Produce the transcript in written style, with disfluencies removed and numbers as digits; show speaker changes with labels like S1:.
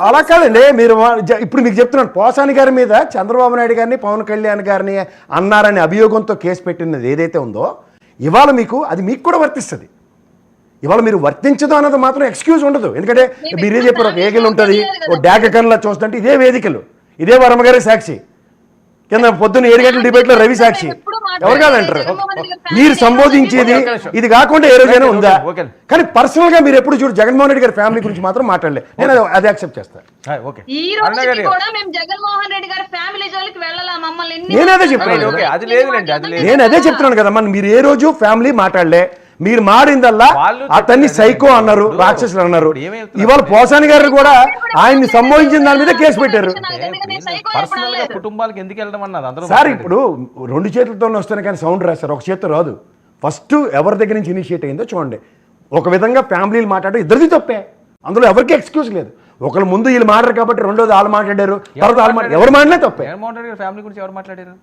S1: అలా కాదండి. మీరు ఇప్పుడు మీకు చెప్తున్నాను, పోసాని గారి మీద చంద్రబాబు నాయుడు గారిని పవన్ కళ్యాణ్ గారిని అన్నారని అభియోగంతో కేసు పెట్టినది ఏదైతే ఉందో, ఇవాళ అది మీకు కూడా వర్తిస్తుంది. ఇవాళ మీరు వర్తించదు అన్నది మాత్రం ఎక్స్క్యూజ్ ఉండదు. ఎందుకంటే మీరే చెప్పారు, ఒక ఏగిల్ ఉంటుంది, ఒక డాక కన్నులా చూస్తుంటే ఇదే వేదికలు, ఇదే వర్మగారి సాక్షి, కింద పొద్దున్న 7 గంటల డిబేట్లో రవి సాక్షి, ఎవరు కాదంటారు? మీరు సంబోధించేది ఇది కాకుండా ఏ రోజైనా ఉందా? కానీ పర్సనల్ గా మీరు ఎప్పుడు చూడు జగన్మోహన్ రెడ్డి గారి ఫ్యామిలీ గురించి మాత్రం మాట్లాడలే. నేను అది యాక్సెప్ట్ చేస్తాను. నేను అదే చెప్తున్నాను కదమ్మా, మీరు ఏ రోజు ఫ్యామిలీ మాట్లాడలే. మీరు మారిందల్లా అతన్ని సైకో అన్నారు, రాక్షసులు అన్నారు. ఇవాళ పోసాని గారు కూడా ఆయన్ని సంబోధించిన దాని మీద కేసు పెట్టారు.
S2: కుటుంబాలకు ఎందుకు వెళ్ళడం అన్నారు
S1: సార్. ఇప్పుడు 2 చేతులతో వస్తేనే కానీ సౌండ్ రాస్తారు, ఒక చేతితో రాదు. ఫస్ట్ ఎవరి దగ్గర నుంచి ఇనిషియేట్ అయిందో చూడండి. ఒక విధంగా ఫ్యామిలీలు మాట్లాడడం ఇద్దరిది తప్పే, అందులో ఎవరికి ఎక్స్క్యూజ్ లేదు. ఒకళ్ళు ముందు వీళ్ళు మాట్లాడారు కాబట్టి రెండోది వాళ్ళు మాట్లాడారు, తర్వాత వాళ్ళు ఎవరు మాట్లాడే తప్పే.
S2: ఫ్యామిలీ గురించి ఎవరు మాట్లాడారు?